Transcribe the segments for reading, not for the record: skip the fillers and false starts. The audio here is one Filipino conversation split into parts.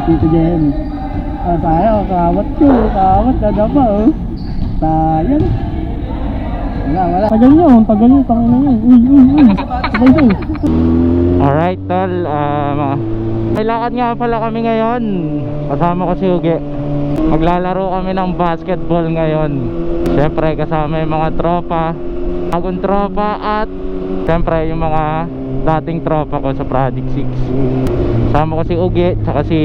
Tito Jen. Tayo, kawat ko, kawat, dadapa oh. Sayang. Wala. Tagal nyo, pangina nyo. Uy. Sabay. Alright tol, may lakad nga pala kami ngayon. Kasama ko si Uge. Maglalaro kami ng basketball ngayon. Siyempre kasama yung mga tropa, bagong tropa, at siyempre yung mga dating tropa ko sa Project 6. Kasama ko si Uge, tsaka si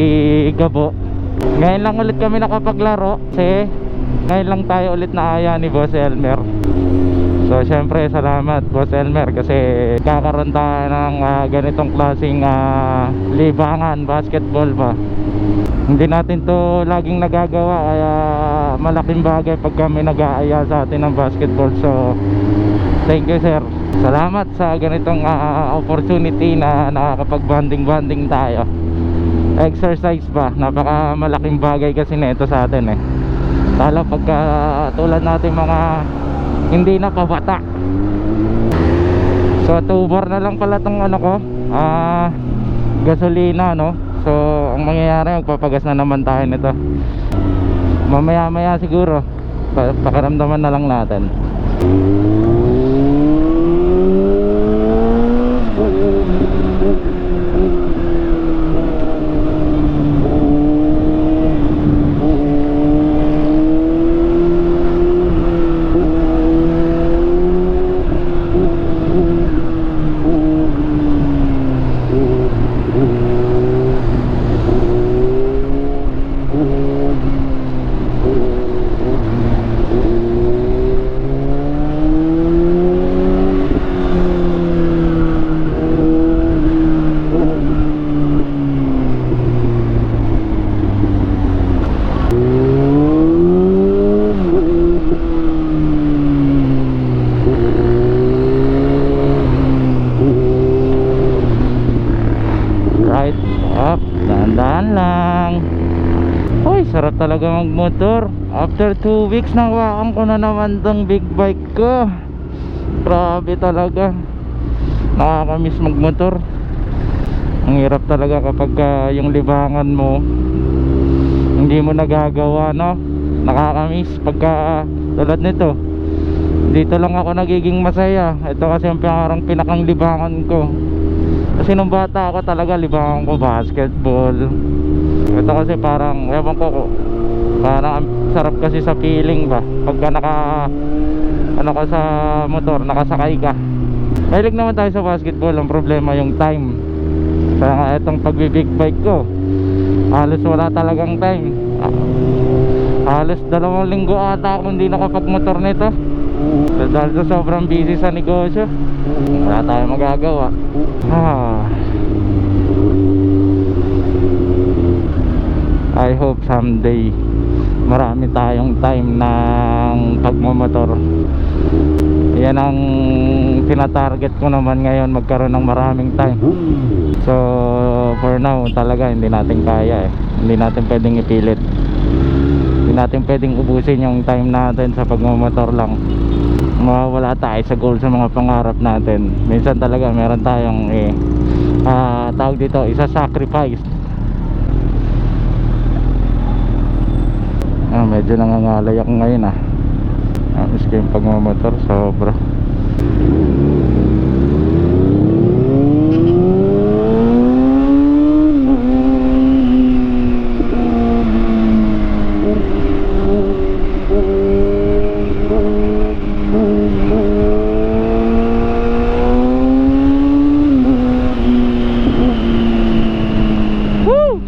Gabo. Ngayon lang ulit kami nakapaglaro kasi ngayon lang tayo ulit naaya ni Boss Elmer. So syempre salamat Boss Elmer kasi kakaroon tayo ng ganitong klaseng libangan, basketball ba. Hindi natin to laging nagagawa, kaya malaking bagay pag kami nag-aaya sa atin ng basketball. So thank you sir, salamat sa ganitong opportunity na nakakapag-bonding tayo. Exercise ba, napaka malaking bagay kasi nito sa atin lalo pagka tulad natin mga hindi na pabata. So 2 bar na lang pala tong ano ko, gasolina no. So ang mangyayari, magpapagas na naman tayo nito mamaya siguro. Pakiramdaman na lang natin. Right up, dahan-dahan lang. Uy, sarap talaga magmotor. After 2 weeks nawakan ko na naman tong big bike ko. Grabe talaga, nakakamiss magmotor. Ang hirap talaga kapag yung libangan mo hindi mo nagagawa no. Nakakamiss pagka tulad nito. Dito lang ako nagiging masaya. Ito kasi ang parang pinakang libangan ko. Kasi nung bata ako talaga libangan ko basketball. Ito kasi parang ewan ko, parang sarap kasi sa feeling ba pagka ano ka sa motor, nakasakay ka. Mahilig naman tayo sa basketball. Ang problema yung time. Kaya nga itong pagbibig bike ko halos wala talagang time. Halos 2 linggo ata ako hindi nakapagmotor nito dahil sa sobrang busy sa negosyo. Wala tayong magagawa. I hope someday marami tayong time ng pagmamotor. Yan ang tinatarget ko naman ngayon, magkaroon ng maraming time. So for now talaga hindi natin kaya hindi natin pwedeng ipilit. Hindi natin pwedeng ubusin yung time natin sa pagmamotor lang. Mawawala tayo sa goal, sa mga pangarap natin. Minsan talaga meron tayong tawag dito, isa-sacrifice. Medyo nangangalay ako ngayon miski yung pagmamotor sobra.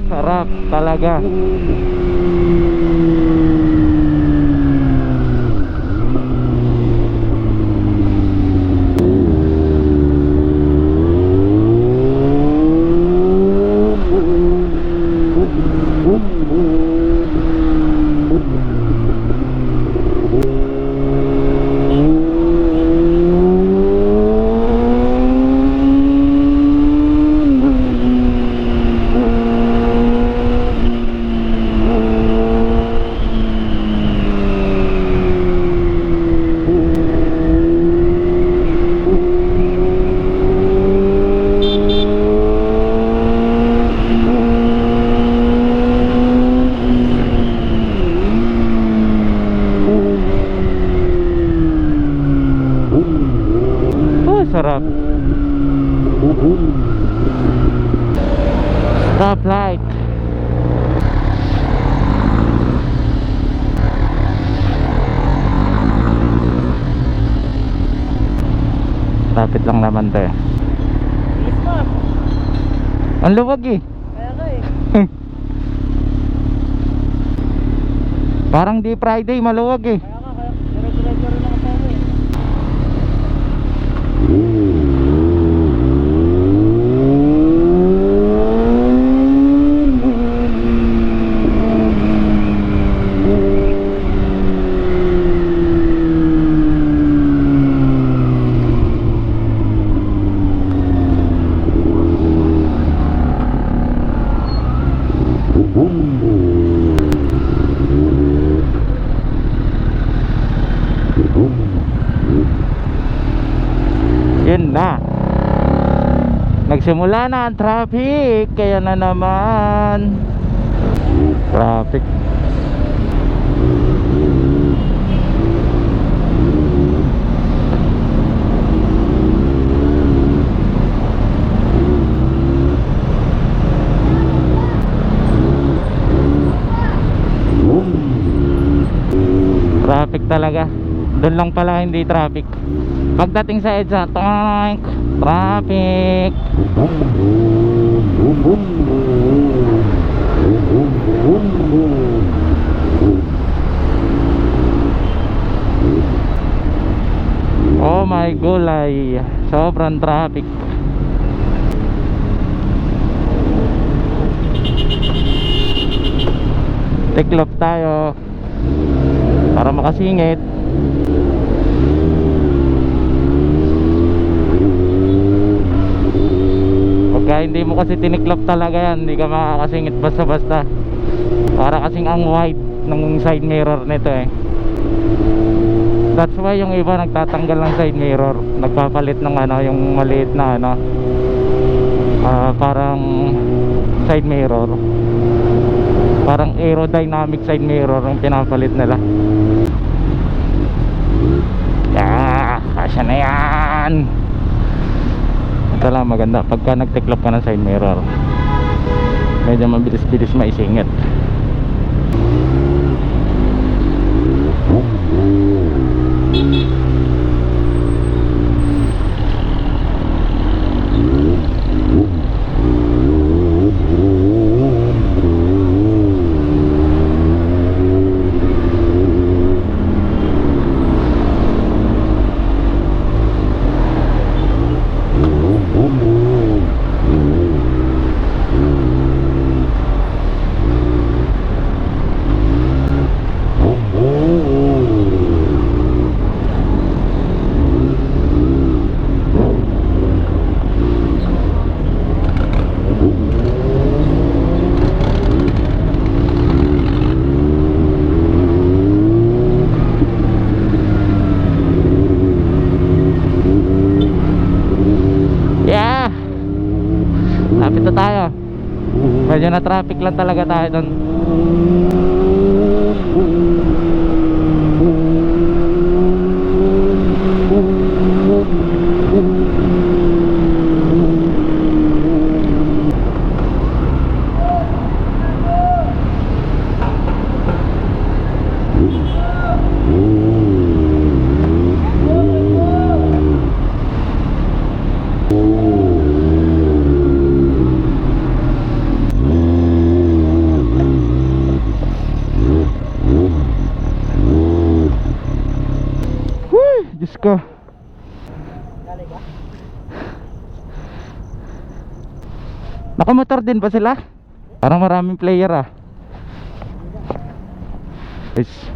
Sarap talaga. sarap. Stoplight. Lapit lang naman to eh. Yes, ma'am. Ang luwag eh. Kaya nga eh. Parang di Friday, maluwag eh. Kaya nga, kaya dire-diretso rin ako sa ano eh. Yun na. Nagsimula na ang traffic. Kaya na naman traffic. Traffic talaga. Doon lang pala hindi traffic. Pagdating sa EDSA, traffic. Oh my gulay, sobrang traffic. Tiklop tayo para makasingit. Pagka hindi mo kasi tiniklop talaga yan, hindi ka makakasingit basta-basta. Para kasing ang wide ng side mirror nito eh. That's why yung iba nagtatanggal ng side mirror, nagpapalit ng ano, yung maliit na ano, parang side mirror, parang aerodynamic side mirror yung pinapalit nila. Kasya na yan. Ito lang maganda pagka nagtiklop ka ng side mirror, medyo mabilis-bilis maisingit. Lapit na tayo. Medyo na traffic lang talaga tayo doon. Diyos ko. Nakamotor din ba sila? Parang maraming player ah. Guys,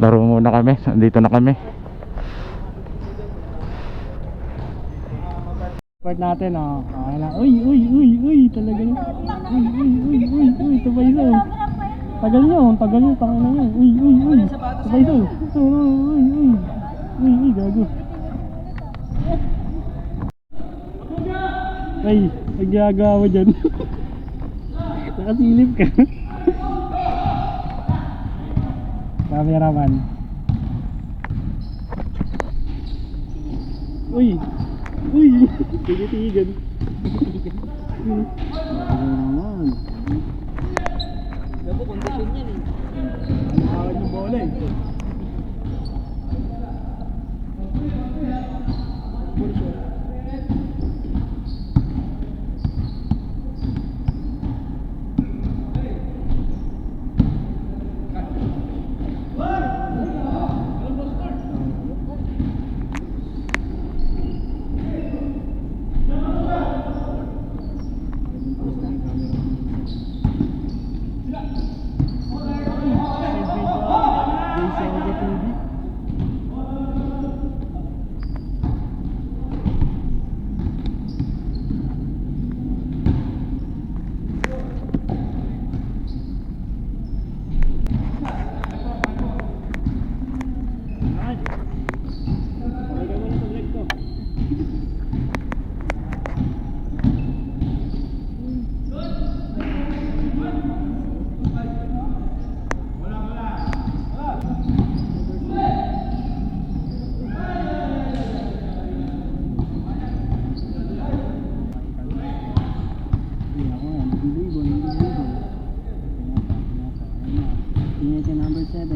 laro muna kami. Nandito na kami. Part natin oh. Okay na. Uy, talaga na. Uy, sabay so. Tagal nyo, tangin na yan. Uy. Sabay so. Uy, gago. Ay, naggagawa dyan. Nakasilip ka. Cameraman. Uy, Uy! Tigitigan. Naman. Gabo, kondisyon yan eh. Nakakawad yung bola eh. Number 7.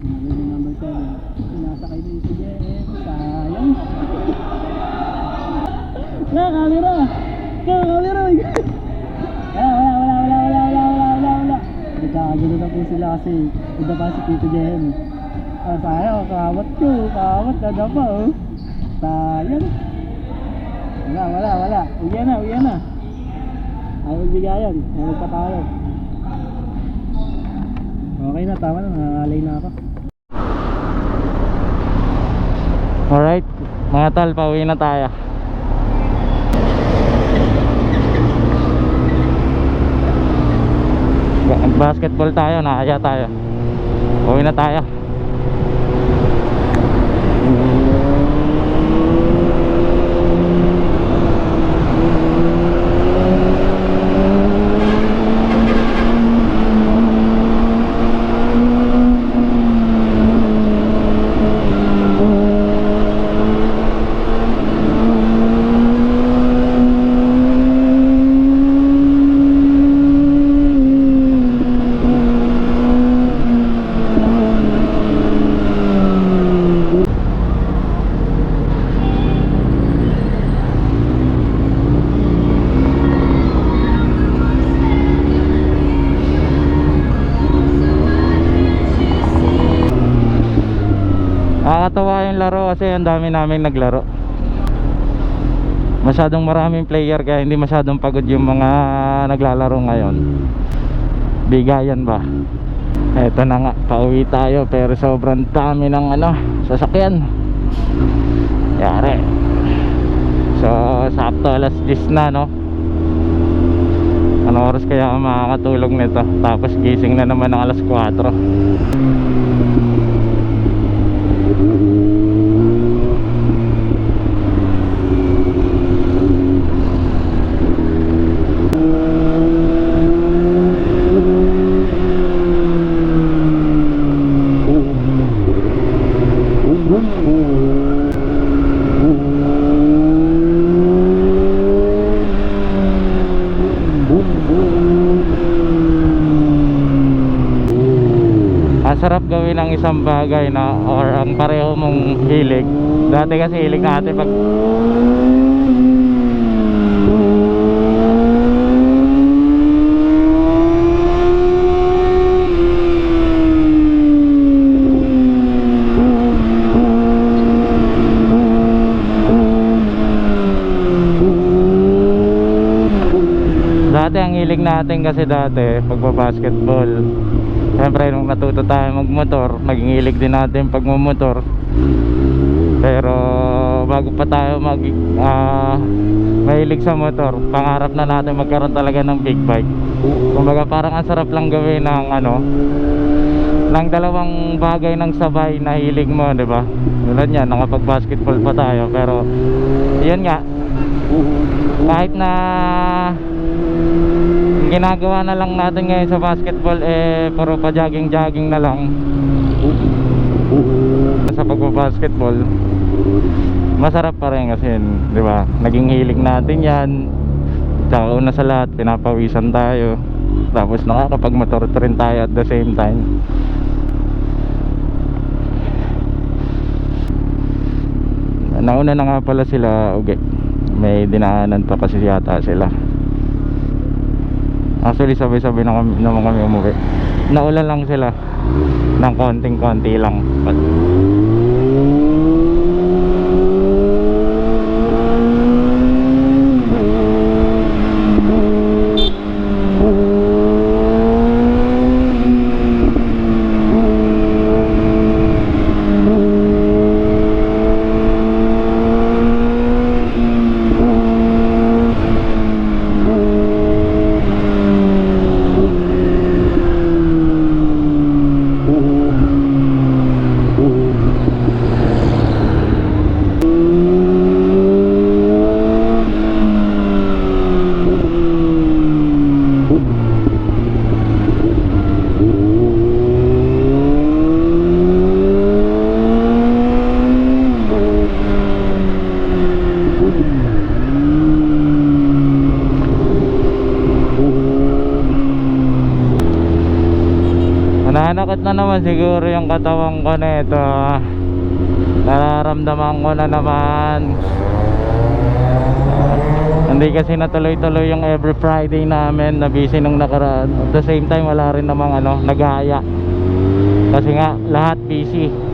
Number 7. Nasa kay dito Jeff. Sayang. Na camera. Camera. Wala. Nagkakagulo na po sila kasi iba pa si Tito Jem. Sayang, kawat na dapa oh. Sayang. Wala. Uwi na. Ayaw bigayan. Ayaw magpatayan. Okay na, tama na, nangangalay na ako. Alright, mga tol, pauwi na tayo. Basketball tayo, nakaya tayo. Pauwi na tayo. Nakakatawa yung laro kasi ang dami naming naglaro. Masyadong maraming player kaya hindi masyadong pagod yung mga naglalaro ngayon. Bigayan ba? Eto na nga, pauwi tayo pero sobrang dami ng sasakyan. Yari. So sakto alas 10 na no. Ano oras kaya makakatulog nito? Tapos gising na naman ng alas 4. Sarap gawin ang isang bagay na or ang pareho mong hilig. Dati kasi hilig natin pag ang hilig natin kasi dati pagbabasketball. Siyempre nung natuto tayo magmotor, naging hilig din natin pagmumotor. Pero bago pa tayo mahilig sa motor, pangarap na natin magkaroon talaga ng big bike. Kumbaga parang ang sarap lang gawin ng ng dalawang bagay ng sabay na hilig mo, di ba? Tulad niyan, nakapag-basketball pa tayo, pero yun nga, kahit na ginagawa na lang natin ngayon sa basketball puro pa jogging na lang. sa pagbabasketball, masarap pa rin kasi, di ba? Naging hilig natin yan. Tsaka una sa lahat, pinapawisan tayo. Tapos nakakapag-motor rin tayo at the same time. Nauna na nga pala sila, okay. May dinaanan pa kasi yata sila. Actually sabay-sabay naman kami umuwi. Naulan lang sila ng konting-konti lang. Nananakit na naman siguro yung katawan ko nito. Nararamdaman ko na naman. Hindi kasi natuloy-tuloy yung every Friday namin, na busy nung nakaraan. At the same time wala rin namang nagaya. Kasi nga lahat busy.